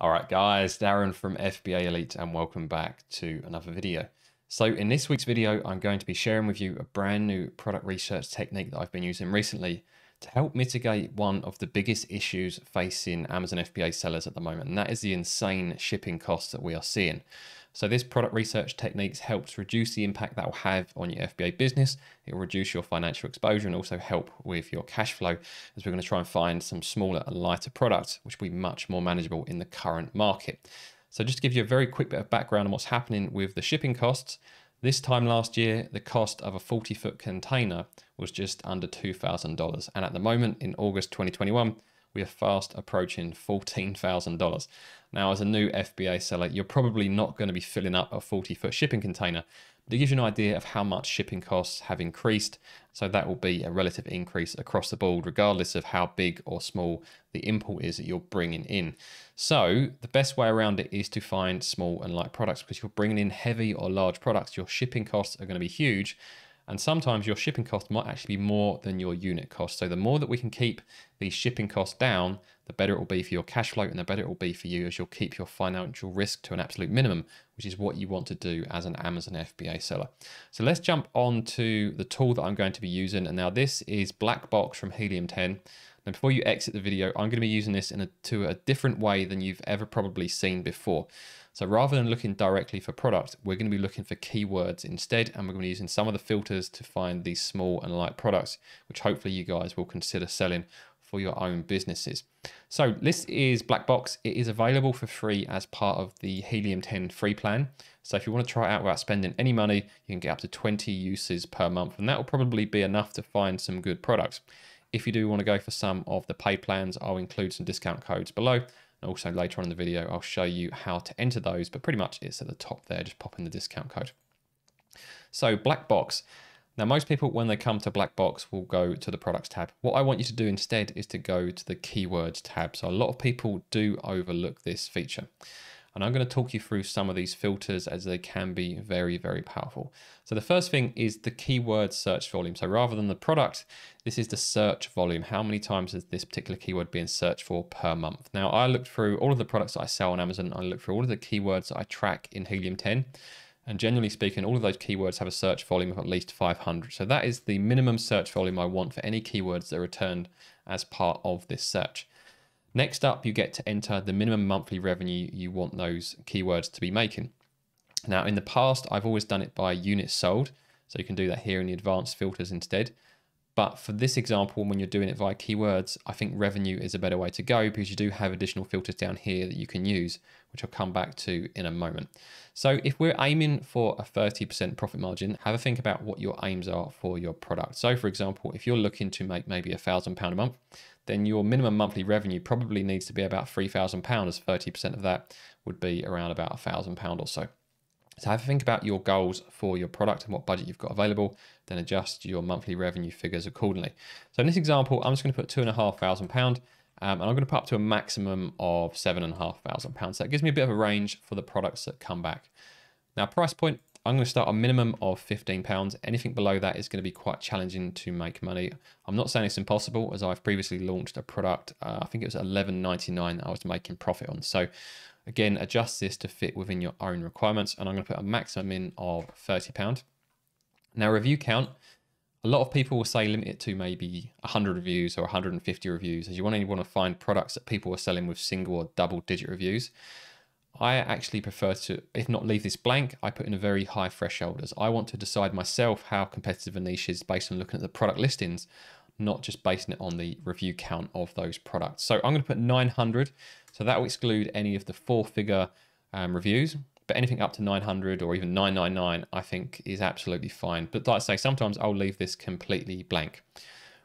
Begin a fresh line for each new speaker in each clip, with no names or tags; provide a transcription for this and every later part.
All right, guys, Darren from FBA Elite, and welcome back to another video. So in this week's video, I'm going to be sharing with you a brand new product research technique that I've been using recently to help mitigate one of the biggest issues facing Amazon FBA sellers at the moment, and that is the insane shipping costs that we are seeing. So this product research techniques helps reduce the impact that will have on your FBA business. It will reduce your financial exposure and also help with your cash flow, as we're going to try and find some smaller and lighter products, which will be much more manageable in the current market. So just to give you a very quick bit of background on what's happening with the shipping costs, this time last year, the cost of a 40-foot container was just under $2,000. And at the moment in August 2021, we are fast approaching $14,000. Now, as a new FBA seller, you're probably not going to be filling up a 40-foot shipping container, but it gives you an idea of how much shipping costs have increased. So that will be a relative increase across the board, regardless of how big or small the import is that you're bringing in. So the best way around it is to find small and light products, because if you're bringing in heavy or large products, your shipping costs are going to be huge. And sometimes your shipping cost might actually be more than your unit cost. So the more that we can keep these shipping costs down, the better it will be for your cash flow and the better it will be for you, as you'll keep your financial risk to an absolute minimum, which is what you want to do as an Amazon FBA seller. So let's jump on to the tool that I'm going to be using. And now this is Blackbox from HELIUM 10. Now before you exit the video, I'm going to be using this in a different way than you've ever probably seen before. So rather than looking directly for product, we're going to be looking for keywords instead, and we're going to be using some of the filters to find these small and light products, which hopefully you guys will consider selling for your own businesses. So this is Blackbox. It is available for free as part of the HELIUM 10 free plan. So if you want to try it out without spending any money, you can get up to 20 uses per month, and that will probably be enough to find some good products. If you do want to go for some of the paid plans, I'll include some discount codes below. And also later on in the video, I'll show you how to enter those, but pretty much it's at the top there. Just pop in the discount code. So Blackbox. Now, most people, when they come to Blackbox, will go to the products tab. What I want you to do instead is to go to the keywords tab. So a lot of people do overlook this feature. And I'm going to talk you through some of these filters, as they can be very, very powerful. So the first thing is the keyword search volume. So rather than the product, this is the search volume. How many times is this particular keyword being searched for per month? Now, I looked through all of the products that I sell on Amazon. I looked through all of the keywords that I track in HELIUM 10. And generally speaking, all of those keywords have a search volume of at least 500. So that is the minimum search volume I want for any keywords that are returned as part of this search. Next up, you get to enter the minimum monthly revenue you want those keywords to be making. Now, in the past, I've always done it by units sold. So you can do that here in the advanced filters instead. But for this example, when you're doing it via keywords, I think revenue is a better way to go, because you do have additional filters down here that you can use, which I'll come back to in a moment. So if we're aiming for a 30% profit margin, have a think about what your aims are for your product. So for example, if you're looking to make maybe £1,000 a month, then your minimum monthly revenue probably needs to be about £3,000, as 30% of that would be around about £1,000 or so. So have a think about your goals for your product and what budget you've got available, then adjust your monthly revenue figures accordingly. So in this example, I'm just going to put £2,500, and I'm going to put up to a maximum of £7,500. So that gives me a bit of a range for the products that come back. Now, price point, I'm going to start a minimum of £15. Anything below that is going to be quite challenging to make money. I'm not saying it's impossible, as I've previously launched a product, I think it was $11.99 that I was making profit on. So again, adjust this to fit within your own requirements, and I'm going to put a maximum in of £30. Now, review count, a lot of people will say limit it to maybe 100 reviews or 150 reviews, as you only want to find products that people are selling with single or double digit reviews. I actually prefer to, if not leave this blank, I put in a very high threshold, as I want to decide myself how competitive a niche is based on looking at the product listings, not just basing it on the review count of those products. So I'm going to put 900. So that will exclude any of the 4-figure reviews, but anything up to 900 or even 999, I think is absolutely fine. But like I say, sometimes I'll leave this completely blank.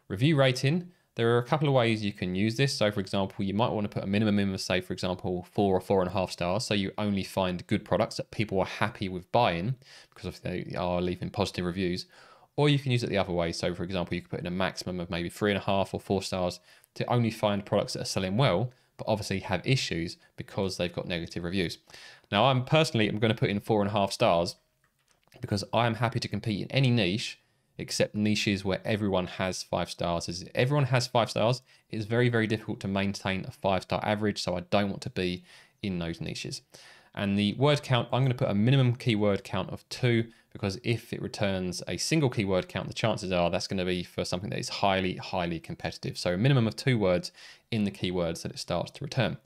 Review rating. There are a couple of ways you can use this. So for example, you might want to put a minimum in of, say, for example, 4 or 4.5 stars. So you only find good products that people are happy with buying, because if they are leaving positive reviews. Or you can use it the other way. So for example, you could put in a maximum of maybe 3.5 or 4 stars to only find products that are selling well, but obviously have issues because they've got negative reviews. Now, I'm going to put in 4.5 stars, because I am happy to compete in any niche except niches where everyone has 5 stars. As everyone has 5 stars, it's very, very difficult to maintain a 5-star average. So I don't want to be in those niches. And the word count, I'm going to put a minimum keyword count of 2, because if it returns a single keyword count, the chances are that's going to be for something that is highly, highly competitive. So a minimum of 2 words in the keywords that it starts to return.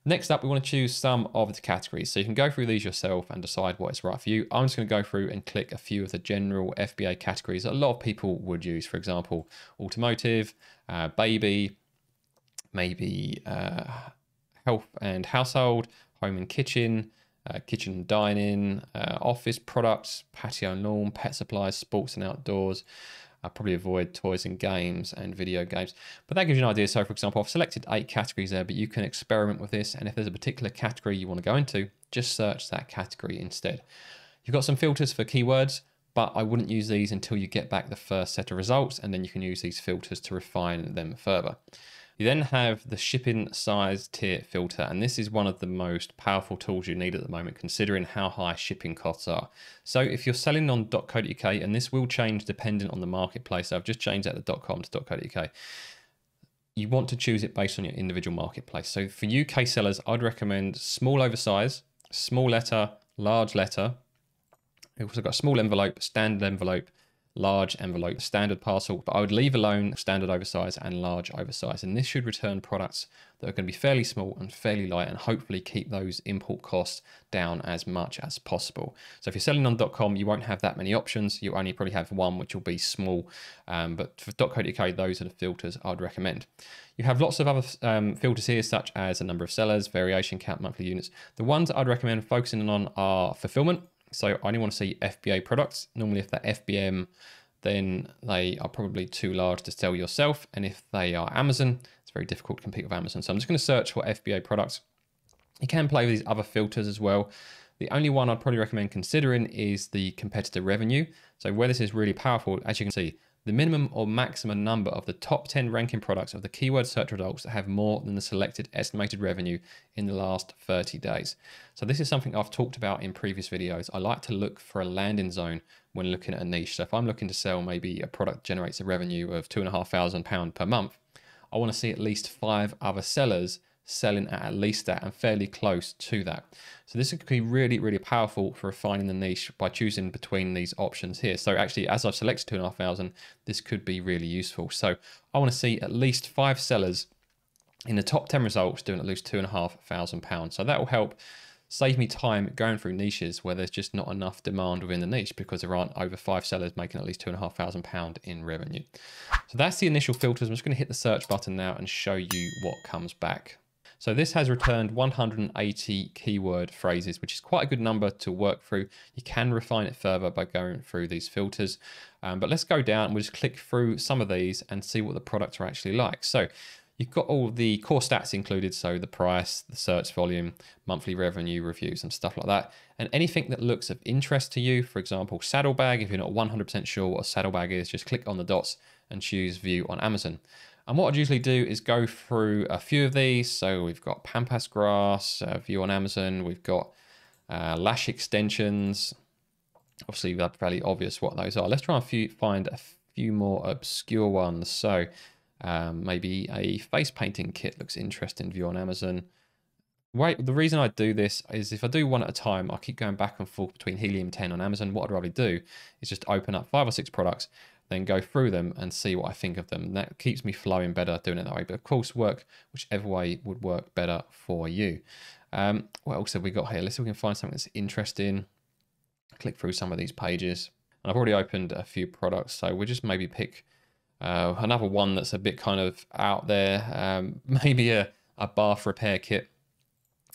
Next up, we want to choose some of the categories. So you can go through these yourself and decide what is right for you. I'm just going to go through and click a few of the general FBA categories that a lot of people would use. For example, automotive, baby, maybe health and household, home and kitchen, kitchen and dining, office products, patio and lawn, pet supplies, sports and outdoors. I'll probably avoid toys and games and video games, but that gives you an idea. So for example, I've selected 8 categories there, but you can experiment with this. And if there's a particular category you want to go into, just search that category instead. You've got some filters for keywords, but I wouldn't use these until you get back the first set of results, and then you can use these filters to refine them further. You then have the shipping size tier filter, and this is one of the most powerful tools you need at the moment, considering how high shipping costs are. So if you're selling on .co.uk, and this will change depending on the marketplace, so I've just changed that to .com to .co.uk, you want to choose it based on your individual marketplace. So for UK sellers, I'd recommend small oversize, small letter, large letter. We've also got a small envelope, standard envelope, large envelope, standard parcel, but I would leave alone standard oversize and large oversize. And this should return products that are going to be fairly small and fairly light, and hopefully keep those import costs down as much as possible. So if you're selling on .com, you won't have that many options. You only probably have one, which will be small. But for .co.uk, those are the filters I'd recommend. You have lots of other filters here, such as the number of sellers, variation count, monthly units. The ones I'd recommend focusing on are fulfillment. So I only want to see FBA products. Normally if they're FBM, then they are probably too large to sell yourself. And if they are Amazon, it's very difficult to compete with Amazon. So I'm just going to search for FBA products. You can play with these other filters as well. The only one I'd probably recommend considering is the competitor revenue. So where this is really powerful, as you can see, the minimum or maximum number of the top 10 ranking products of the keyword search results that have more than the selected estimated revenue in the last 30 days. So this is something I've talked about in previous videos. I like to look for a landing zone when looking at a niche. So if I'm looking to sell maybe a product generates a revenue of £2,500 per month, I want to see at least 5 other sellers selling at least that and fairly close to that. So this could be really, really powerful for refining the niche by choosing between these options here. So actually, as I've selected 2,500, this could be really useful. So I want to see at least 5 sellers in the top 10 results doing at least £2,500. So that will help save me time going through niches where there's just not enough demand within the niche because there aren't over 5 sellers making at least £2,500 in revenue. So that's the initial filters. I'm just going to hit the search button now and show you what comes back. So this has returned 180 keyword phrases, which is quite a good number to work through. You can refine it further by going through these filters. But let's go down and we'll just click through some of these and see what the products are actually like. So you've got all the core stats included. So the price, the search volume, monthly revenue, reviews and stuff like that. And anything that looks of interest to you, for example, saddlebag, if you're not 100% sure what a saddlebag is, just click on the dots and choose view on Amazon. And what I'd usually do is go through a few of these. So we've got pampas grass, view on Amazon. We've got lash extensions. Obviously, that's fairly obvious what those are. Let's try and find a few more obscure ones. So maybe a face painting kit looks interesting, view on Amazon. The reason I do this is if I do one at a time, I keep going back and forth between HELIUM 10 on Amazon. What I'd rather do is just open up 5 or 6 products, then go through them and see what I think of them. And that keeps me flowing better doing it that way. But of course, work whichever way would work better for you. What else have we got here? Let's see if we can find something that's interesting. Click through some of these pages. And I've already opened a few products, so we'll just maybe pick another one that's a bit kind of out there. Maybe a bath repair kit.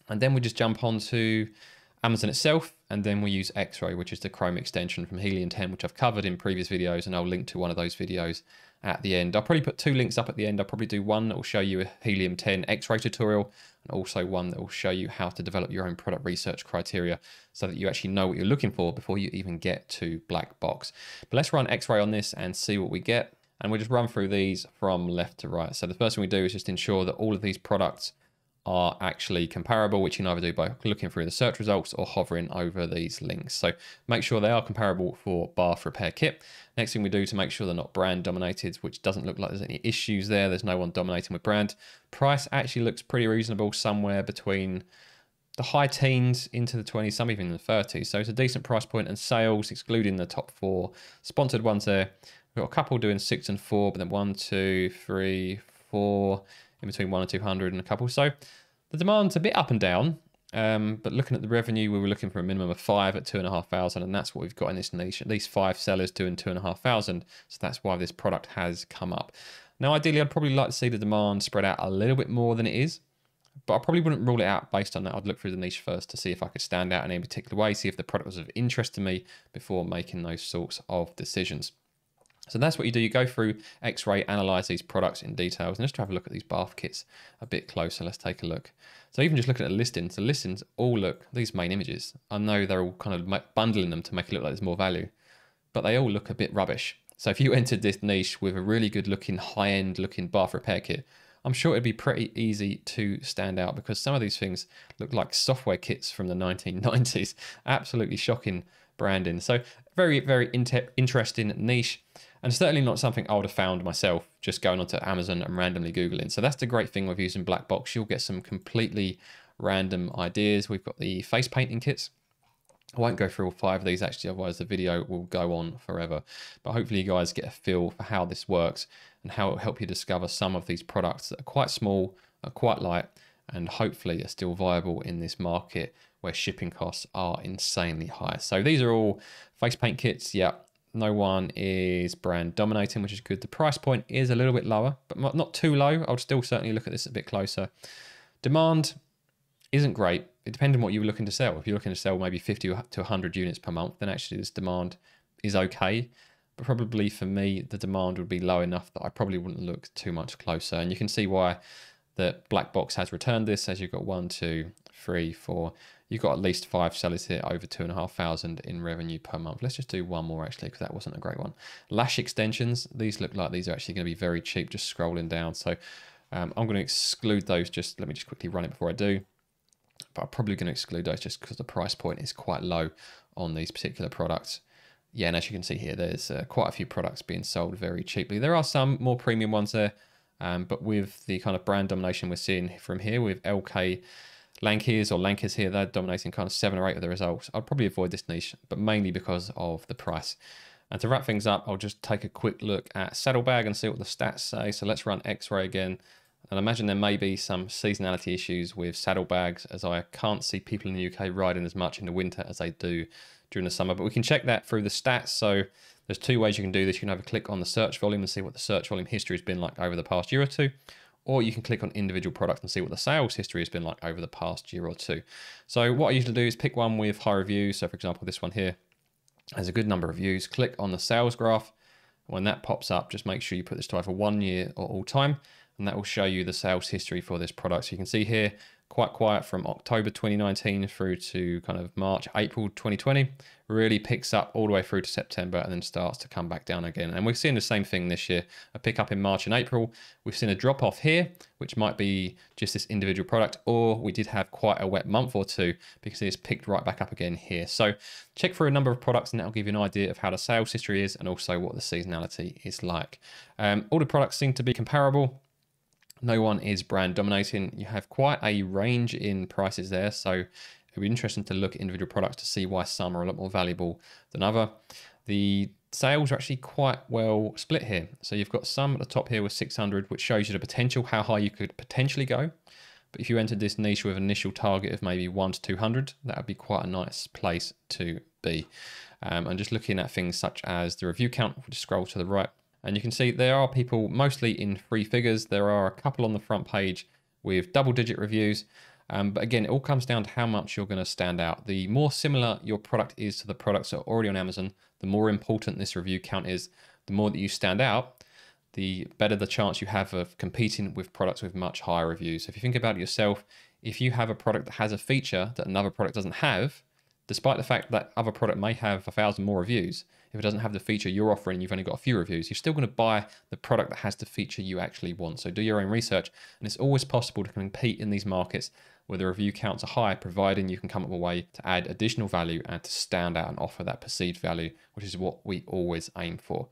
And then we just jump onto Amazon itself, and then we use X-Ray, which is the Chrome extension from HELIUM 10, which I've covered in previous videos, and I'll link to one of those videos at the end. I'll probably put 2 links up at the end. I'll probably do one that will show you a HELIUM 10 X-Ray tutorial, and also one that will show you how to develop your own product research criteria so that you actually know what you're looking for before you even get to Blackbox. But let's run X-Ray on this and see what we get. And we'll just run through these from left to right. So the first thing we do is just ensure that all of these products are actually comparable, which you can either do by looking through the search results or hovering over these links. So make sure they are comparable for bath repair kit. Next thing we do to make sure they're not brand dominated, which doesn't look like there's any issues there. There's no one dominating with brand. Price actually looks pretty reasonable, somewhere between the high teens into the 20s, some even in the 30s. So it's a decent price point, and sales, excluding the top 4 sponsored ones there, we've got a couple doing 6 and 4, but then 1, 2, 3, 4, in between 1 and 200 and a couple. So the demand's a bit up and down. But looking at the revenue, we were looking for a minimum of 5 at 2,500, and that's what we've got in this niche. At least 5 sellers doing 2,500, so that's why this product has come up. Now, ideally, I'd probably like to see the demand spread out a little bit more than it is, but I probably wouldn't rule it out based on that. I'd look through the niche first to see if I could stand out in any particular way, see if the product was of interest to me before making those sorts of decisions. So that's what you do. You go through X-ray, analyze these products in details, and just to have a look at these bath kits a bit closer. Let's take a look. So even just looking at the listings all look, these main images, I know they're all kind of bundling them to make it look like there's more value, but they all look a bit rubbish. So if you entered this niche with a really good looking, high-end looking bath repair kit, I'm sure it'd be pretty easy to stand out, because some of these things look like software kits from the 1990s. Absolutely shocking branding. So very, very interesting niche, and certainly not something I would have found myself just going onto Amazon and randomly Googling. So that's the great thing with using Blackbox. You'll get some completely random ideas. We've got the face painting kits. I won't go through all 5 of these actually, otherwise the video will go on forever. But hopefully you guys get a feel for how this works and how it will help you discover some of these products that are quite small, are quite light, and hopefully are still viable in this market where shipping costs are insanely high. So these are all face paint kits. Yeah, no one is brand dominating, which is good. The price point is a little bit lower, but not too low. I would still certainly look at this a bit closer. Demand isn't great. It depends on what you're looking to sell. If you're looking to sell maybe 50 to 100 units per month, then actually this demand is okay. But probably for me, the demand would be low enough that I probably wouldn't look too much closer. And you can see why the Blackbox has returned this, as you've got 1, 2, 3, 4. You've got at least 5 sellers here over 2,500 in revenue per month. Let's just do one more actually, because that wasn't a great one. Lash extensions. These look like these are actually going to be very cheap, just scrolling down. So I'm going to exclude those. Let me just quickly run it before I do. But I'm probably going to exclude those just because the price point is quite low on these particular products. Yeah, and as you can see here, there's quite a few products being sold very cheaply. There are some more premium ones there, but with the kind of brand domination we're seeing from here with LK Lankers here, they're dominating kind of 7 or 8 of the results. I'd probably avoid this niche, but mainly because of the price. And to wrap things up, I'll just take a quick look at Saddlebag and see what the stats say. So let's run X-ray again. And I imagine there may be some seasonality issues with saddlebags, as I can't see people in the UK riding as much in the winter as they do during the summer. But we can check that through the stats. So there's 2 ways you can do this. You can have a click on the search volume and see what the search volume history has been like over the past year or 2. Or you can click on individual products and see what the sales history has been like over the past year or 2. So what I usually do is pick one with high reviews. So for example, this one here has a good number of views. Click on the sales graph. When that pops up, just make sure you put this to either 1 year or all time, and that will show you the sales history for this product. So you can see here, quite quiet from October 2019 through to kind of March, April 2020, really picks up all the way through to September and then starts to come back down again. And we've seen the same thing this year, a pick up in March and April. We've seen a drop off here, which might be just this individual product, or we did have quite a wet month or 2 because it's picked right back up again here. So check for a number of products and that'll give you an idea of how the sales history is and also what the seasonality is like. All the products seem to be comparable. No one is brand dominating. You have quite a range in prices there, so it'll be interesting to look at individual products to see why some are a lot more valuable than other. The sales are actually quite well split here. So you've got some at the top here with 600, which shows you the potential, how high you could potentially go. But if you entered this niche with an initial target of maybe 1 to 200, that would be quite a nice place to be. And just looking at things such as the review count, we'll just scroll to the right. And you can see there are people mostly in 3 figures. There are a couple on the front page with double-digit reviews. But again, it all comes down to how much you're going to stand out. The more similar your product is to the products that are already on Amazon, the more important this review count is. The more that you stand out, the better the chance you have of competing with products with much higher reviews. So if you think about it yourself, if you have a product that has a feature that another product doesn't have, despite the fact that other product may have 1,000 more reviews, if it doesn't have the feature you're offering, you've only got a few reviews, you're still going to buy the product that has the feature you actually want. So do your own research, and it's always possible to compete in these markets where the review counts are high, providing you can come up with a way to add additional value and to stand out and offer that perceived value, which is what we always aim for.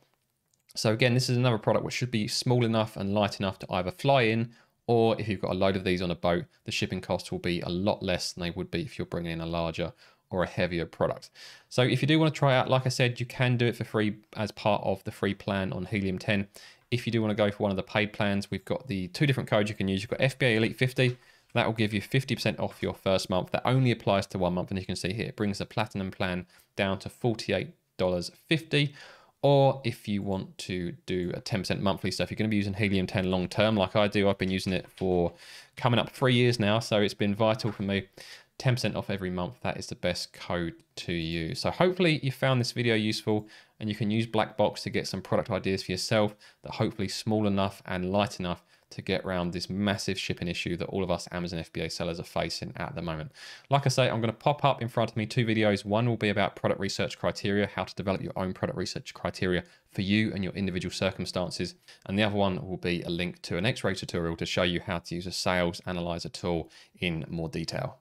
So again, this is another product which should be small enough and light enough to either fly in Or if you've got a load of these on a boat, the shipping costs will be a lot less than they would be if you're bringing in a larger or a heavier product. So if you do want to try out, like I said, you can do it for free as part of the free plan on Helium 10. If you do want to go for one of the paid plans, we've got the 2 different codes you can use. You've got FBA Elite 50. That will give you 50% off your first month. That only applies to 1 month. And you can see here, it brings the platinum plan down to $48.50. Or if you want to do a 10% monthly stuff, you're going to be using Helium 10 long term like I do. I've been using it for coming up 3 years now. So it's been vital for me. 10% off every month. That is the best code to use. So hopefully you found this video useful and you can use Blackbox to get some product ideas for yourself that hopefully small enough and light enough to get around this massive shipping issue that all of us Amazon FBA sellers are facing at the moment. Like I say, I'm going to pop up in front of me 2 videos. One will be about product research criteria, how to develop your own product research criteria for you and your individual circumstances. And the other one will be a link to an X-ray tutorial to show you how to use a sales analyzer tool in more detail.